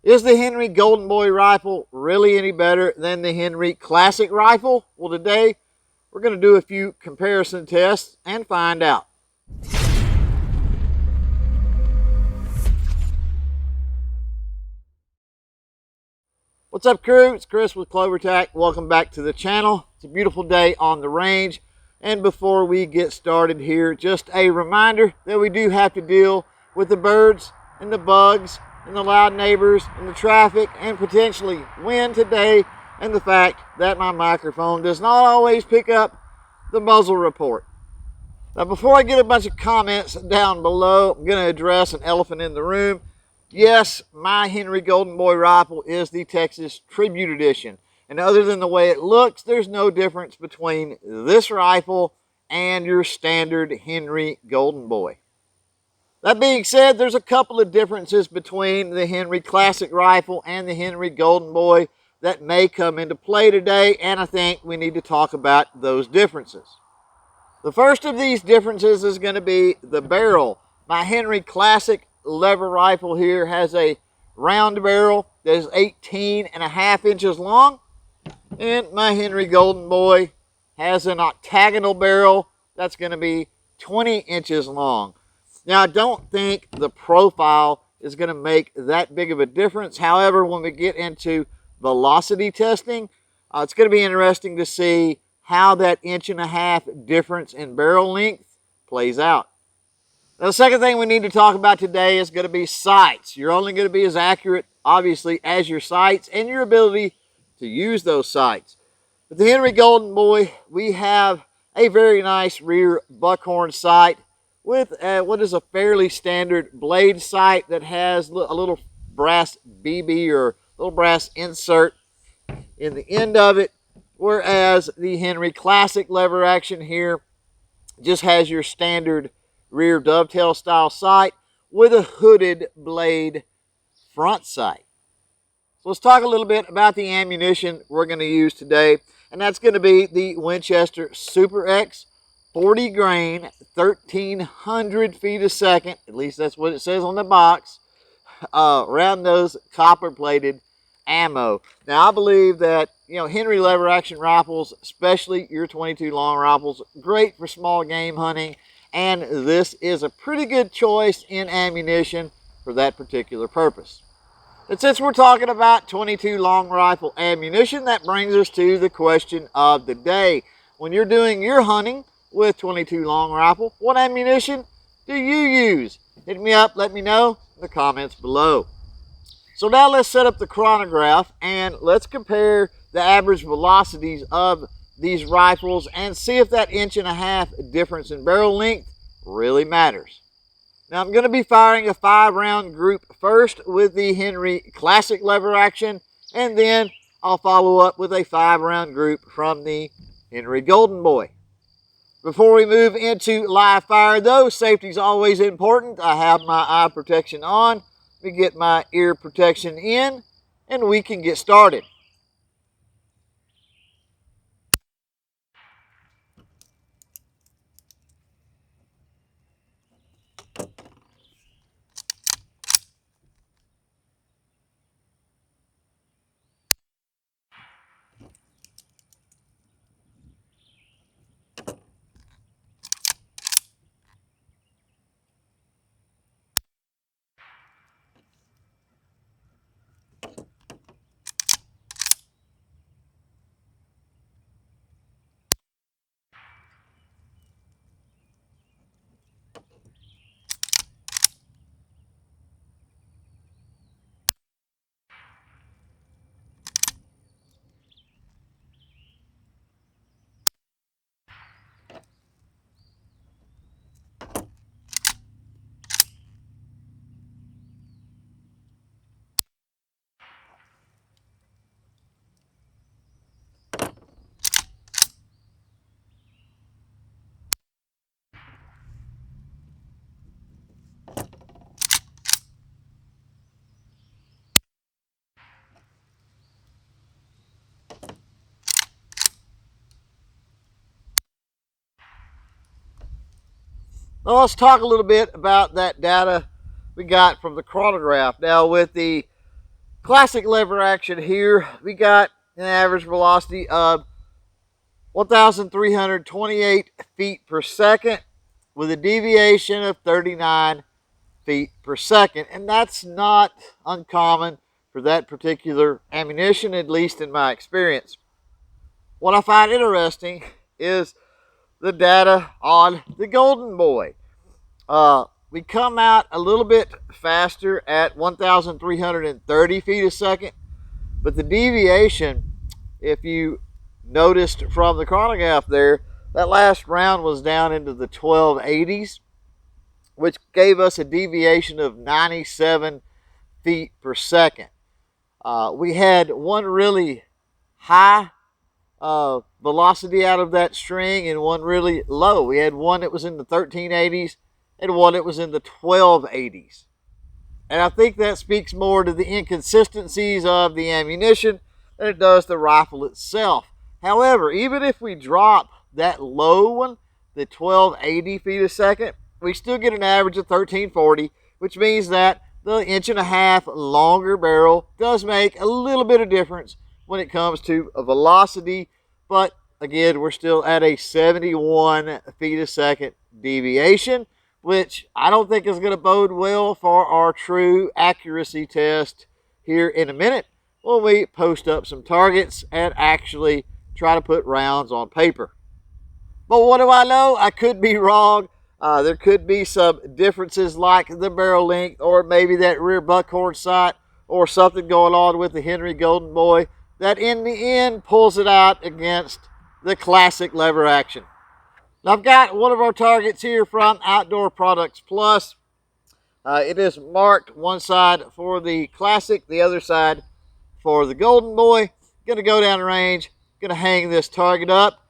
Is the Henry Golden Boy rifle really any better than the Henry Classic rifle? Well, today we're going to do a few comparison tests and find out. What's up, crew? It's Chris with CloverTac. Welcome back to the channel. It's a beautiful day on the range. And before we get started here, just a reminder that we do have to deal with the birds and the bugs and the loud neighbors and the traffic and potentially wind today, and the fact that my microphone does not always pick up the muzzle report. Now, before I get a bunch of comments down below, I'm going to address an elephant in the room. Yes, my Henry Golden Boy rifle is the Texas Tribute Edition. And other than the way it looks, there's no difference between this rifle and your standard Henry Golden Boy. That being said, there's a couple of differences between the Henry Classic rifle and the Henry Golden Boy that may come into play today, and I think we need to talk about those differences. The first of these differences is going to be the barrel. My Henry Classic lever rifle here has a round barrel that is 18.5 inches long, and my Henry Golden Boy has an octagonal barrel that's going to be 20 inches long. Now, I don't think the profile is going to make that big of a difference. However, when we get into velocity testing, it's going to be interesting to see how that 1.5 inch difference in barrel length plays out. Now, the second thing we need to talk about today is going to be sights. You're only going to be as accurate, obviously, as your sights and your ability to use those sights. With the Henry Golden Boy, we have a very nice rear buckhorn sight with what is a fairly standard blade sight that has a little brass BB or little brass insert in the end of it, whereas the Henry Classic lever action here just has your standard rear dovetail style sight with a hooded blade front sight. So let's talk a little bit about the ammunition we're going to use today, and that's going to be the Winchester Super X 40 grain, 1,300 feet a second, at least that's what it says on the box, round nose copper plated ammo. Now, I believe that, Henry lever action rifles, especially your 22 long rifles, great for small game hunting, and this is a pretty good choice in ammunition for that particular purpose. And since we're talking about 22 long rifle ammunition, that brings us to the question of the day. When you're doing your hunting with 22 long rifle, what ammunition do you use? Hit me up, let me know in the comments below. So now let's set up the chronograph and let's compare the average velocities of these rifles and see if that 1.5 inch difference in barrel length really matters. Now, I'm going to be firing a 5-round group first with the Henry Classic lever action, and then I'll follow up with a 5-round group from the Henry Golden Boy. Before we move into live fire, though, safety is always important. I have my eye protection on. Let me get my ear protection in, and we can get started. Now let's talk a little bit about that data we got from the chronograph. Now, with the Classic lever action here. We got an average velocity of 1,328 feet per second with a deviation of 39 feet per second. And that's not uncommon for that particular ammunition, at least in my experience. What I find interesting is the data on the Golden Boy. We come out a little bit faster at 1,330 feet a second, but the deviation, if you noticed from the chronograph there, that last round was down into the 1280s, which gave us a deviation of 97 feet per second. We had one really high velocity out of that string and one really low. We had one that was in the 1380s and one that was in the 1280s. And I think that speaks more to the inconsistencies of the ammunition than it does the rifle itself. However, even if we drop that low one, the 1280 feet a second, we still get an average of 1340, which means that the 1.5 inch longer barrel does make a little bit of difference when it comes to a velocity. But again, we're still at a 71 feet a second deviation, which I don't think is going to bode well for our true accuracy test here in a minute when we post up some targets and actually try to put rounds on paper. But what do I know? I could be wrong. There could be some differences like the barrel length or maybe that rear buckhorn sight or something going on with the Henry Golden Boy that in the end pulls it out against the classic lever action. Now I've got one of our targets here from Outdoor Products Plus. It is marked one side for the classic, the other side for the Golden Boy. Gonna go down the range, gonna hang this target up,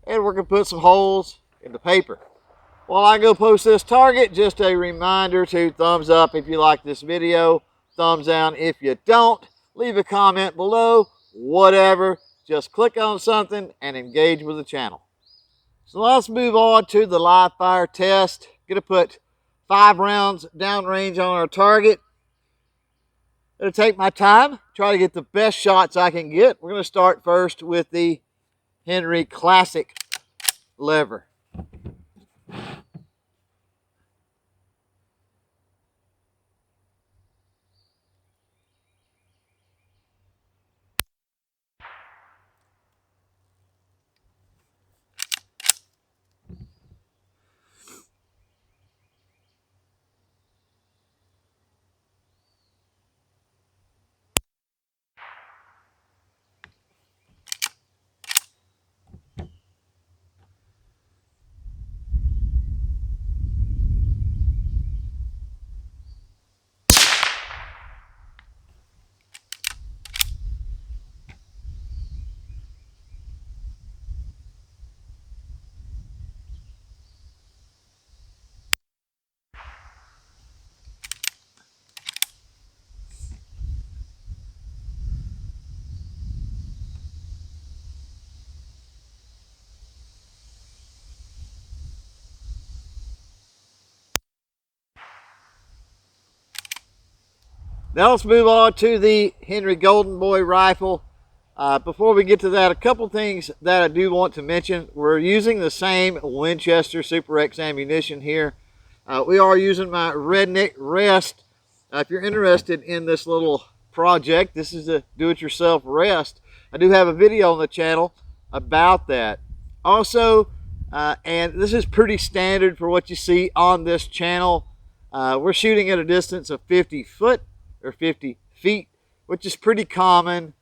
and we're gonna put some holes in the paper. While I go post this target, just a reminder to thumbs up if you like this video, thumbs down if you don't, leave a comment below, whatever, just click on something and engage with the channel. So let's move on to the live fire test. Gonna put 5 rounds downrange on our target. Gonna take my time, try to get the best shots I can get. We're gonna start first with the Henry Classic lever. Now let's move on to the Henry Golden Boy rifle. Before we get to that, a couple things that I do want to mention. We're using the same Winchester Super X ammunition here. We are using my Redneck Rest. If you're interested in this little project, this is a do-it-yourself rest. I do have a video on the channel about that. Also, and this is pretty standard for what you see on this channel, we're shooting at a distance of 50 foot or 50 feet, which is pretty common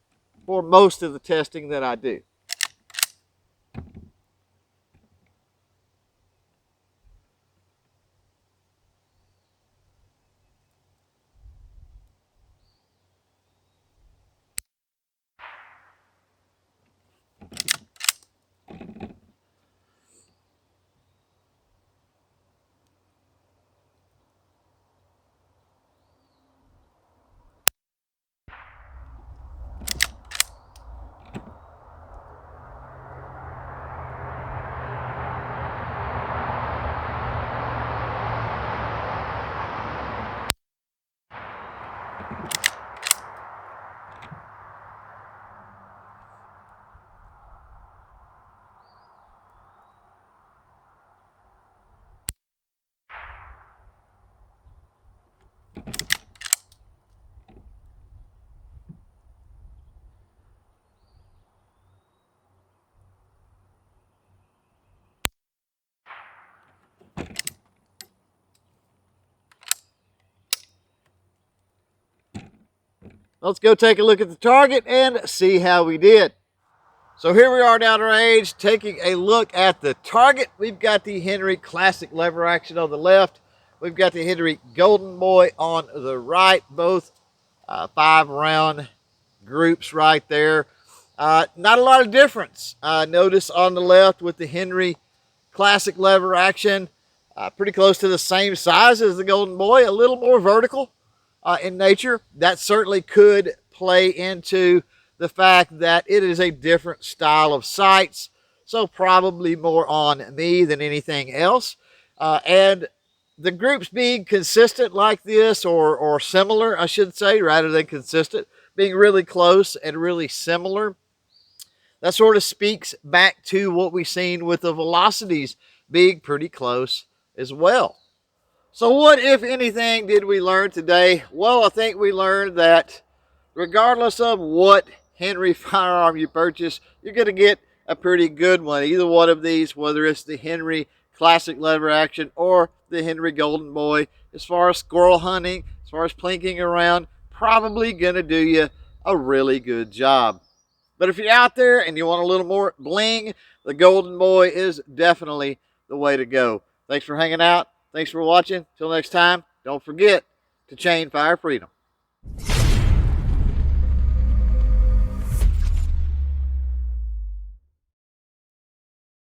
for most of the testing that I do. let's go take a look at the target and see how we did. So here we are down the range, taking a look at the target. We've got the Henry Classic lever action on the left. We've got the Henry Golden Boy on the right, both 5-round groups right there. Not a lot of difference. Notice on the left with the Henry Classic lever action, pretty close to the same size as the Golden Boy, a little more vertical in nature. That certainly could play into the fact that it is a different style of sights, so probably more on me than anything else. And the groups being consistent like this, or similar, I should say, rather than consistent, being really close and really similar, that sort of speaks back to what we've seen with the velocities being pretty close as well. So what, if anything, did we learn today? Well, I think we learned that regardless of what Henry firearm you purchase, you're going to get a pretty good one. Either one of these, whether it's the Henry Classic lever action or the Henry Golden Boy, as far as squirrel hunting, as far as plinking around, probably going to do you a really good job. But if you're out there and you want a little more bling, the Golden Boy is definitely the way to go. Thanks for hanging out. Thanks for watching. Till next time, don't forget to chain fire freedom.